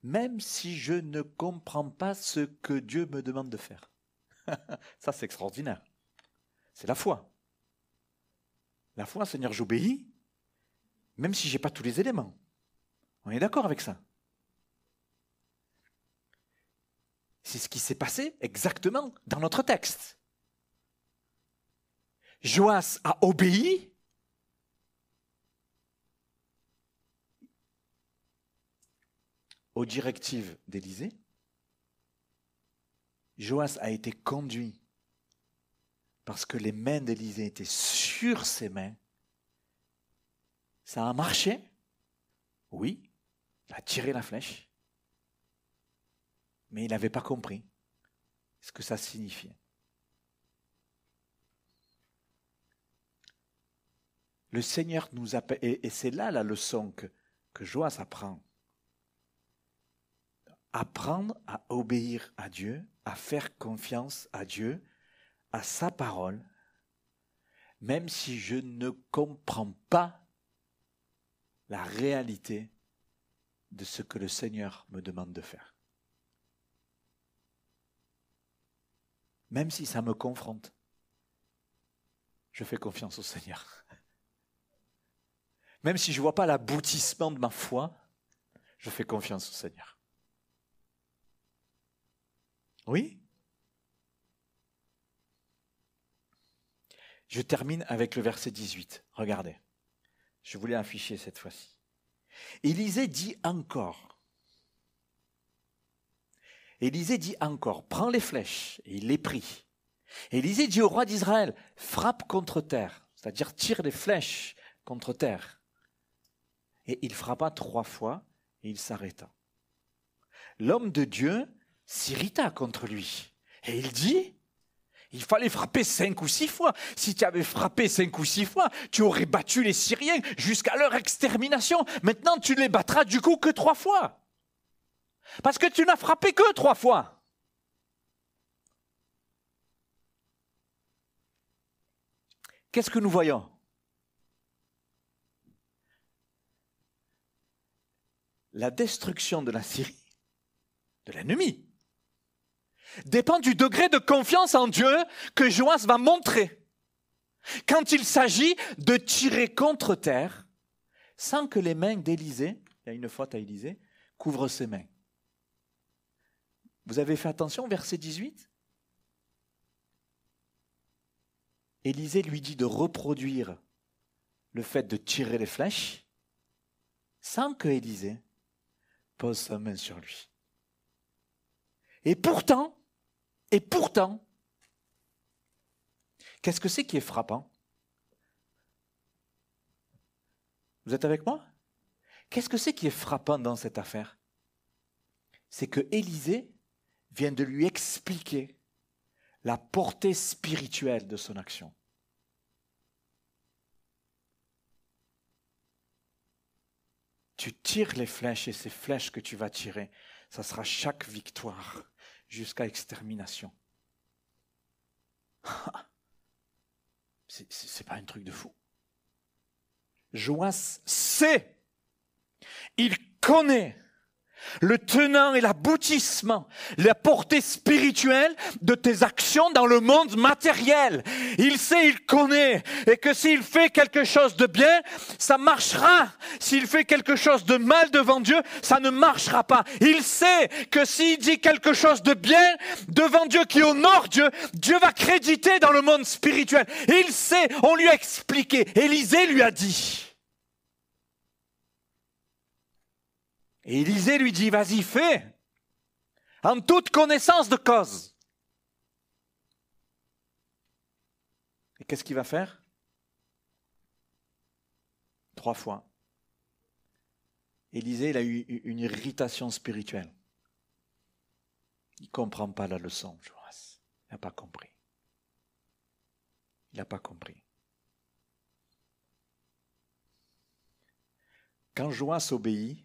même si je ne comprends pas ce que Dieu me demande de faire. Ça, c'est extraordinaire. C'est la foi. La foi, Seigneur, j'obéis, même si je n'ai pas tous les éléments. On est d'accord avec ça? C'est ce qui s'est passé exactement dans notre texte. Joas a obéi. Aux directives d'Élisée. Joas a été conduit parce que les mains d'Élisée étaient sur ses mains. Ça a marché. Oui, il a tiré la flèche. Mais il n'avait pas compris ce que ça signifiait. Le Seigneur nous appelle, et c'est là la leçon que Joas apprend. Apprendre à obéir à Dieu, à faire confiance à Dieu, à sa parole, même si je ne comprends pas la réalité de ce que le Seigneur me demande de faire. Même si ça me confronte, je fais confiance au Seigneur. Même si je ne vois pas l'aboutissement de ma foi, je fais confiance au Seigneur. Oui? Je termine avec le verset 18. Regardez. Je voulais afficher cette fois-ci. Élisée dit encore. Élisée dit encore, prends les flèches. Et il les prit. Élisée dit au roi d'Israël, frappe contre terre. C'est-à-dire tire les flèches contre terre. Et il frappa 3 fois et il s'arrêta. L'homme de Dieu s'irrita contre lui. Et il dit, il fallait frapper 5 ou 6 fois. Si tu avais frappé 5 ou 6 fois, tu aurais battu les Syriens jusqu'à leur extermination. Maintenant, tu ne les battras du coup que 3 fois. Parce que tu n'as frappé que 3 fois. Qu'est-ce que nous voyons ? La destruction de la Syrie, de l'ennemi, dépend du degré de confiance en Dieu que Joas va montrer quand il s'agit de tirer contre terre sans que les mains d'Élisée, il y a une faute à Élisée, couvrent ses mains. Vous avez fait attention, verset 18 ? Élisée lui dit de reproduire le fait de tirer les flèches sans que Élisée pose sa main sur lui. Et pourtant, qu'est-ce que c'est qui est frappant ? Vous êtes avec moi ? Qu'est-ce que c'est qui est frappant dans cette affaire ? C'est que Élisée vient de lui expliquer la portée spirituelle de son action. Tu tires les flèches et ces flèches que tu vas tirer, ça sera chaque victoire jusqu'à extermination. C'est pas un truc de fou. Joas sait, il connaît le tenant et l'aboutissement, la portée spirituelle de tes actions dans le monde matériel. Il sait, il connaît, et que s'il fait quelque chose de bien, ça marchera. S'il fait quelque chose de mal devant Dieu, ça ne marchera pas. Il sait que s'il dit quelque chose de bien devant Dieu qui honore Dieu, Dieu va créditer dans le monde spirituel. Il sait, on lui a expliqué, Élisée lui a dit. Et Élisée lui dit, vas-y, fais, en toute connaissance de cause. Et qu'est-ce qu'il va faire? 3 fois. Élisée, il a eu une irritation spirituelle. Il ne comprend pas la leçon, Joas. Il n'a pas compris. Il n'a pas compris. Quand Joas obéit,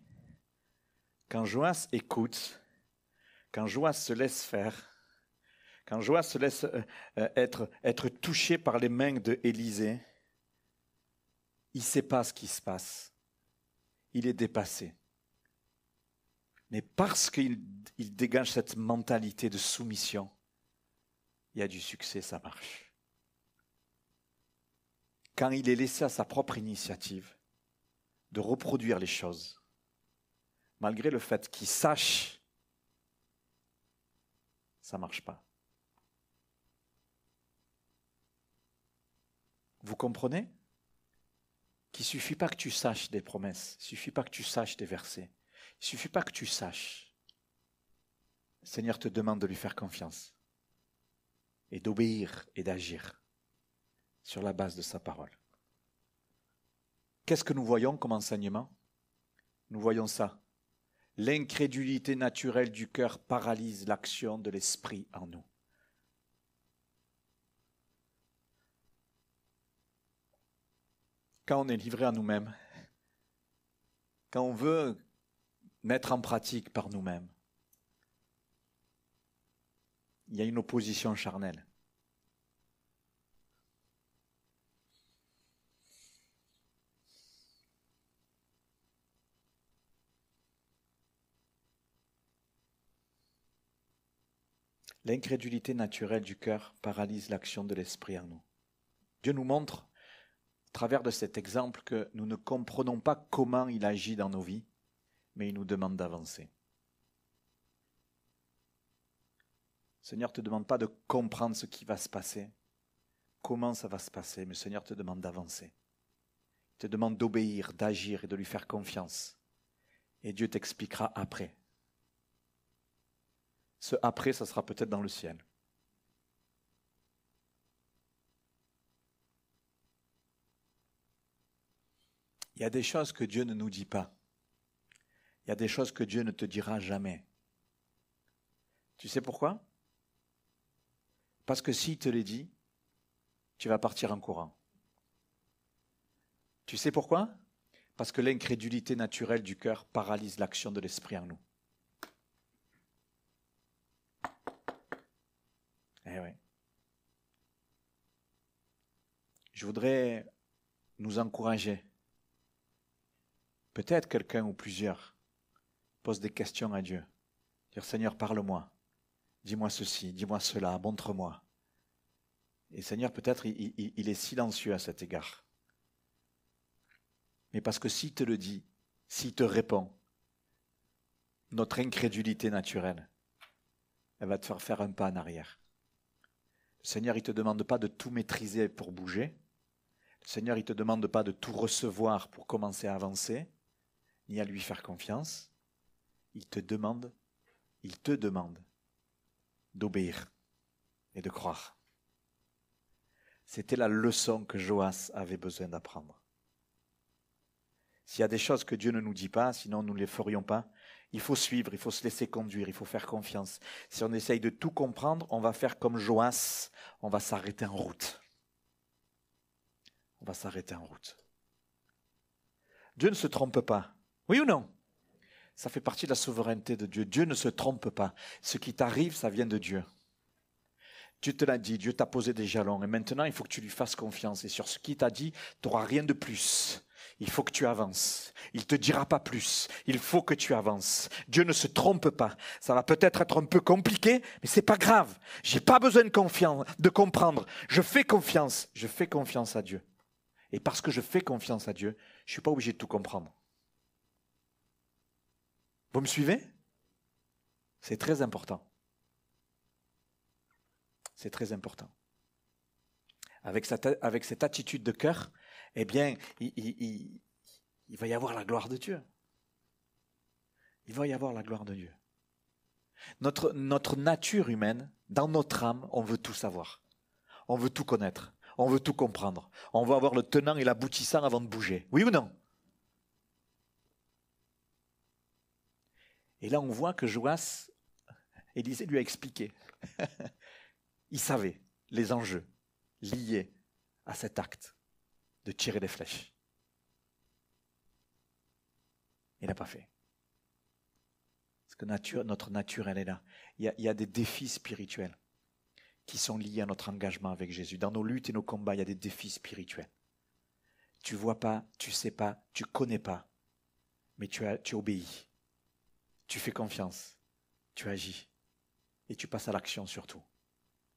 quand Joas écoute, quand Joas se laisse faire, quand Joas se laisse être touché par les mains d'Élisée, il ne sait pas ce qui se passe. Il est dépassé. Mais parce qu'il dégage cette mentalité de soumission, il y a du succès, ça marche. Quand il est laissé à sa propre initiative de reproduire les choses, malgré le fait qu'il sache, ça ne marche pas. Vous comprenez? Qu'il ne suffit pas que tu saches des promesses, il ne suffit pas que tu saches des versets, il ne suffit pas que tu saches. Le Seigneur te demande de lui faire confiance et d'obéir et d'agir sur la base de sa parole. Qu'est-ce que nous voyons comme enseignement? Nous voyons ça. L'incrédulité naturelle du cœur paralyse l'action de l'esprit en nous. Quand on est livré à nous-mêmes, quand on veut mettre en pratique par nous-mêmes, il y a une opposition charnelle. L'incrédulité naturelle du cœur paralyse l'action de l'esprit en nous. Dieu nous montre, à travers de cet exemple, que nous ne comprenons pas comment il agit dans nos vies, mais il nous demande d'avancer. Le Seigneur ne te demande pas de comprendre ce qui va se passer, comment ça va se passer, mais le Seigneur te demande d'avancer. Il te demande d'obéir, d'agir et de lui faire confiance. Et Dieu t'expliquera après. Ce après, ça sera peut-être dans le ciel. Il y a des choses que Dieu ne nous dit pas. Il y a des choses que Dieu ne te dira jamais. Tu sais pourquoi? Parce que s'il te les dit, tu vas partir en courant. Tu sais pourquoi? Parce que l'incrédulité naturelle du cœur paralyse l'action de l'esprit en nous. Eh oui. Je voudrais nous encourager. Peut-être quelqu'un ou plusieurs pose des questions à Dieu. Dire, Seigneur, parle-moi. Dis-moi ceci, dis-moi cela, montre-moi. Et Seigneur, peut-être il est silencieux à cet égard. Mais parce que s'il te le dit, s'il te répond, notre incrédulité naturelle, elle va te faire un pas en arrière. Le Seigneur, il ne te demande pas de tout maîtriser pour bouger. Le Seigneur, il ne te demande pas de tout recevoir pour commencer à avancer, ni à lui faire confiance. Il te demande d'obéir et de croire. C'était la leçon que Joas avait besoin d'apprendre. S'il y a des choses que Dieu ne nous dit pas, sinon nous ne les ferions pas, il faut suivre, il faut se laisser conduire, il faut faire confiance. Si on essaye de tout comprendre, on va faire comme Joas, on va s'arrêter en route. On va s'arrêter en route. Dieu ne se trompe pas. Oui ou non? Ça fait partie de la souveraineté de Dieu. Dieu ne se trompe pas. Ce qui t'arrive, ça vient de Dieu. Dieu te l'a dit, Dieu t'a posé des jalons. Et maintenant, il faut que tu lui fasses confiance. Et sur ce qu'il t'a dit, tu n'auras rien de plus. Il faut que tu avances. Il ne te dira pas plus. Il faut que tu avances. Dieu ne se trompe pas. Ça va peut-être être un peu compliqué, mais ce n'est pas grave. Je n'ai pas besoin de comprendre. Je fais confiance. Je fais confiance à Dieu. Et parce que je fais confiance à Dieu, je ne suis pas obligé de tout comprendre. Vous me suivez? C'est très important. C'est très important. Avec cette attitude de cœur, eh bien, il va y avoir la gloire de Dieu. Il va y avoir la gloire de Dieu. Notre nature humaine, dans notre âme, on veut tout savoir. On veut tout connaître. On veut tout comprendre. On veut avoir le tenant et l'aboutissant avant de bouger. Oui ou non? Et là, on voit que Joas, Élisée lui a expliqué. Il savait les enjeux liés à cet acte de tirer des flèches. Il n'a pas fait. Parce que notre nature, elle est là. Il y a des défis spirituels qui sont liés à notre engagement avec Jésus. Dans nos luttes et nos combats, il y a des défis spirituels. Tu ne vois pas, tu ne sais pas, tu ne connais pas, mais tu obéis. Tu fais confiance, tu agis et tu passes à l'action surtout.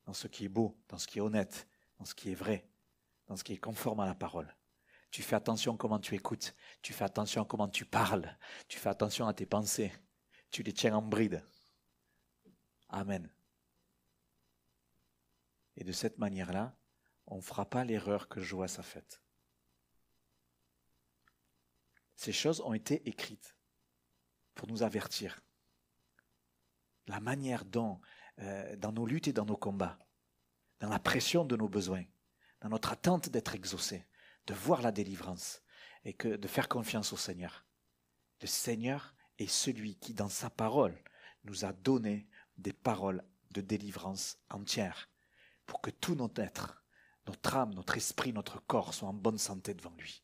Dans ce qui est beau, dans ce qui est honnête, dans ce qui est vrai, dans ce qui est conforme à la parole. Tu fais attention à comment tu écoutes, tu fais attention à comment tu parles, tu fais attention à tes pensées, tu les tiens en bride. Amen. Et de cette manière-là, on ne fera pas l'erreur que Joas a faite. Ces choses ont été écrites pour nous avertir. La manière dont, dans nos luttes et dans nos combats, dans la pression de nos besoins, dans notre attente d'être exaucés, de voir la délivrance et de faire confiance au Seigneur. Le Seigneur est celui qui, dans sa parole, nous a donné des paroles de délivrance entières pour que tout notre être, notre âme, notre esprit, notre corps soient en bonne santé devant lui.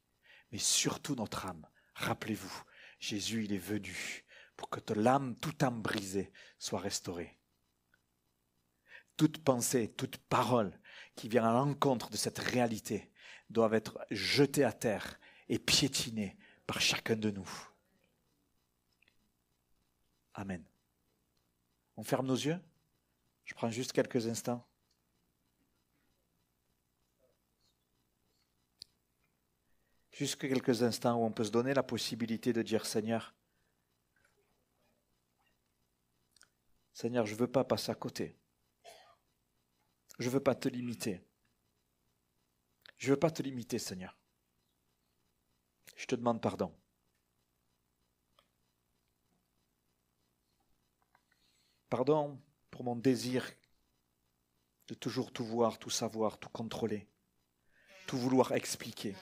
Mais surtout notre âme. Rappelez-vous, Jésus, il est venu pour que l'âme, toute âme brisée, soit restaurée. Toute pensée, toute parole qui vient à l'encontre de cette réalité doivent être jetées à terre et piétinées par chacun de nous. Amen. On ferme nos yeux? Je prends juste quelques instants. Juste quelques instants où on peut se donner la possibilité de dire Seigneur, je ne veux pas passer à côté. Je ne veux pas te limiter. Je ne veux pas te limiter, Seigneur. Je te demande pardon. Pardon pour mon désir de toujours tout voir, tout savoir, tout contrôler, tout vouloir expliquer.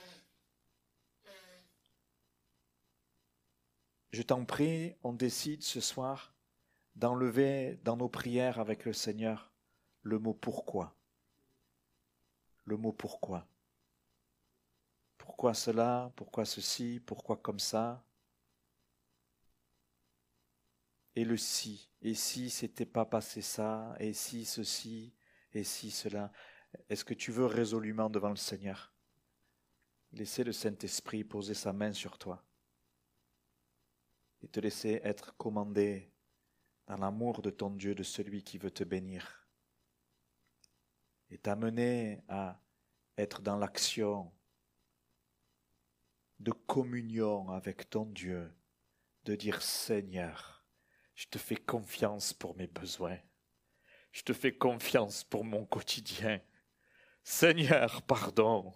Je t'en prie, on décide ce soir d'enlever dans nos prières avec le Seigneur le mot pourquoi. Le mot pourquoi. Pourquoi cela? Pourquoi ceci? Pourquoi comme ça? Et le si. Et si c'était pas passé ça? Et si ceci? Et si cela? Est-ce que tu veux résolument devant le Seigneur laisser le Saint-Esprit poser sa main sur toi et te laisser être commandé dans l'amour de ton Dieu, de celui qui veut te bénir, et t'amener à être dans l'action de communion avec ton Dieu, de dire Seigneur, je te fais confiance pour mes besoins, je te fais confiance pour mon quotidien. Seigneur, pardon.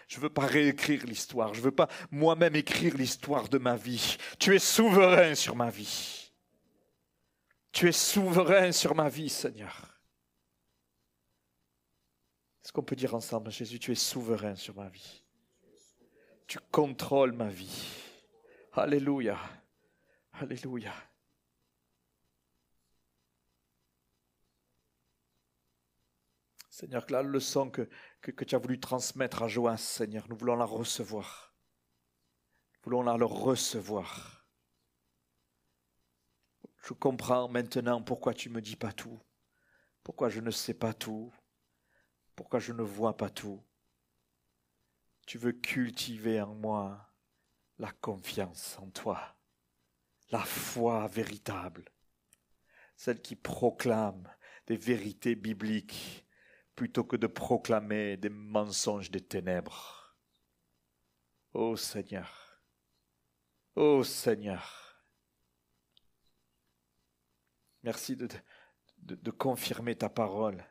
Je ne veux pas réécrire l'histoire, je ne veux pas moi-même écrire l'histoire de ma vie. Tu es souverain sur ma vie. Tu es souverain sur ma vie, Seigneur. Est-ce qu'on peut dire ensemble, Jésus, tu es souverain sur ma vie. Tu contrôles ma vie. Alléluia. Alléluia. Seigneur, que la leçon que tu as voulu transmettre à Joas, Seigneur, nous voulons la recevoir. Nous voulons la recevoir. Je comprends maintenant pourquoi tu ne me dis pas tout. Pourquoi je ne sais pas tout? Pourquoi je ne vois pas tout? Tu veux cultiver en moi la confiance en toi, la foi véritable, celle qui proclame des vérités bibliques plutôt que de proclamer des mensonges des ténèbres. Ô Seigneur, ô Seigneur, merci de confirmer ta parole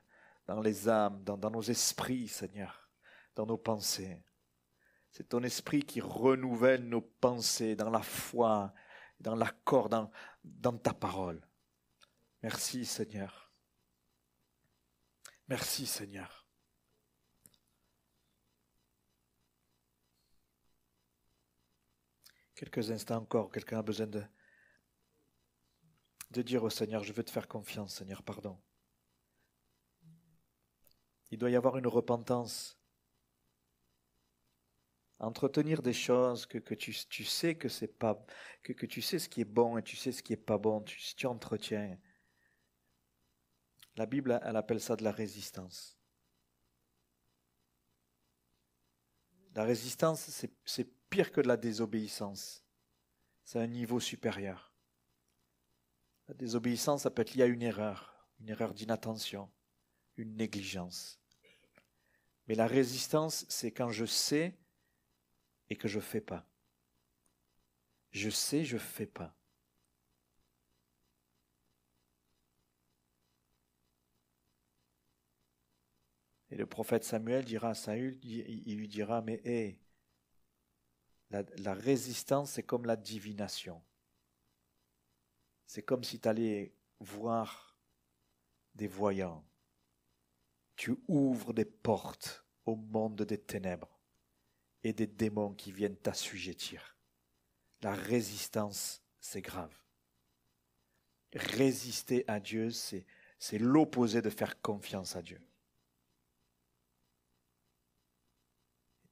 dans les âmes, dans nos esprits, Seigneur, dans nos pensées. C'est ton esprit qui renouvelle nos pensées dans la foi, dans l'accord, dans ta parole. Merci Seigneur. Merci Seigneur. Quelques instants encore, quelqu'un a besoin de dire au Seigneur, je veux te faire confiance, Seigneur, pardon. Il doit y avoir une repentance. Entretenir des choses que tu sais que c'est pas, que tu sais ce qui est bon et tu sais ce qui est pas bon, tu entretiens. La Bible, elle appelle ça de la résistance. La résistance, c'est pire que de la désobéissance. C'est un niveau supérieur. La désobéissance, ça peut être lié à une erreur d'inattention, une négligence. Mais la résistance, c'est quand je sais et que je ne fais pas. Je sais, je ne fais pas. Et le prophète Samuel dira à Saül, il lui dira, mais hé, la résistance, c'est comme la divination. C'est comme si tu allais voir des voyants. Tu ouvres des portes au monde des ténèbres et des démons qui viennent t'assujettir. La résistance, c'est grave. Résister à Dieu, c'est l'opposé de faire confiance à Dieu.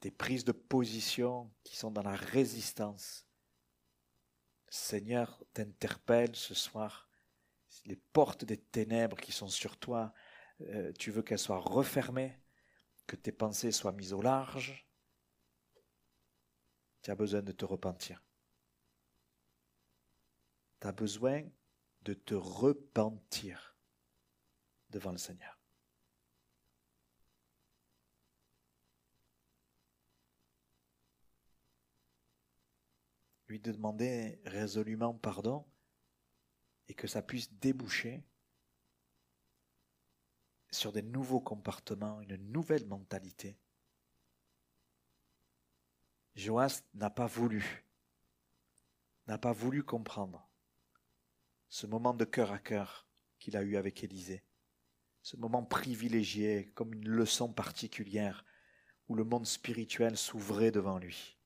Des prises de position qui sont dans la résistance. Seigneur t'interpelle ce soir. Les portes des ténèbres qui sont sur toi, tu veux qu'elles soient refermées, que tes pensées soient mises au large. Tu as besoin de te repentir. Tu as besoin de te repentir devant le Seigneur. Lui demander résolument pardon et que ça puisse déboucher sur des nouveaux comportements, une nouvelle mentalité. Joas n'a pas voulu comprendre ce moment de cœur à cœur qu'il a eu avec Élisée, ce moment privilégié comme une leçon particulière où le monde spirituel s'ouvrait devant lui.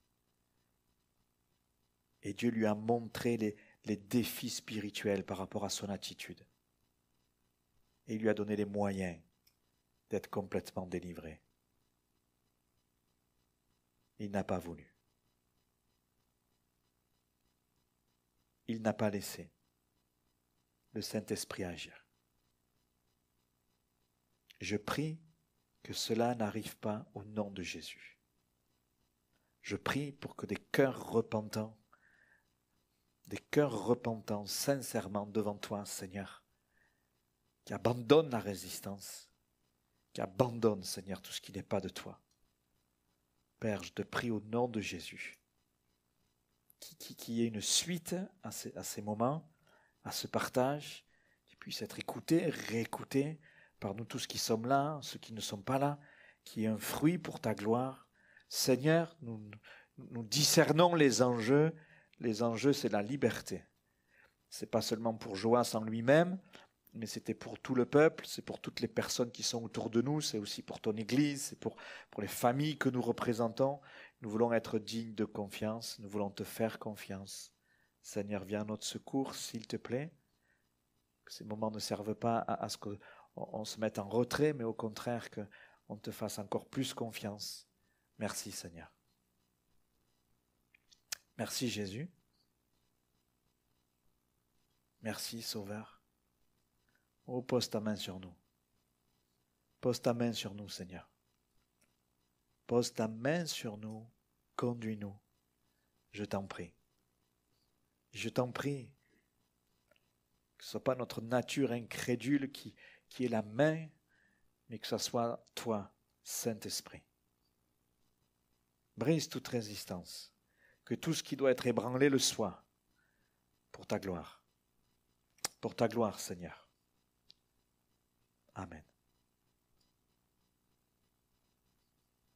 Et Dieu lui a montré les défis spirituels par rapport à son attitude. Et il lui a donné les moyens d'être complètement délivré. Il n'a pas voulu. Il n'a pas laissé le Saint-Esprit agir. Je prie que cela n'arrive pas au nom de Jésus. Je prie pour que des cœurs repentants sincèrement devant toi, Seigneur, qui abandonnent la résistance, qui abandonnent, Seigneur, tout ce qui n'est pas de toi. Père, je te prie au nom de Jésus, qu'il y ait une suite à ces moments, à ce partage, qui puisse être écouté, réécouté par nous tous qui sommes là, ceux qui ne sont pas là, qui ait un fruit pour ta gloire. Seigneur, nous discernons les enjeux. Les enjeux, c'est la liberté. C'est pas seulement pour Joas en lui-même, mais c'était pour tout le peuple, c'est pour toutes les personnes qui sont autour de nous, c'est aussi pour ton Église, c'est pour les familles que nous représentons. Nous voulons être dignes de confiance, nous voulons te faire confiance. Seigneur, viens à notre secours, s'il te plaît. Que ces moments ne servent pas à ce qu'on se mette en retrait, mais au contraire qu'on te fasse encore plus confiance. Merci Seigneur. Merci Jésus. Merci Sauveur. Oh, pose ta main sur nous. Pose ta main sur nous, Seigneur. Pose ta main sur nous, conduis-nous. Je t'en prie. Je t'en prie. Que ce ne soit pas notre nature incrédule qui est la main, mais que ce soit toi, Saint-Esprit. Brise toute résistance. Que tout ce qui doit être ébranlé le soit. Pour ta gloire. Pour ta gloire, Seigneur. Amen.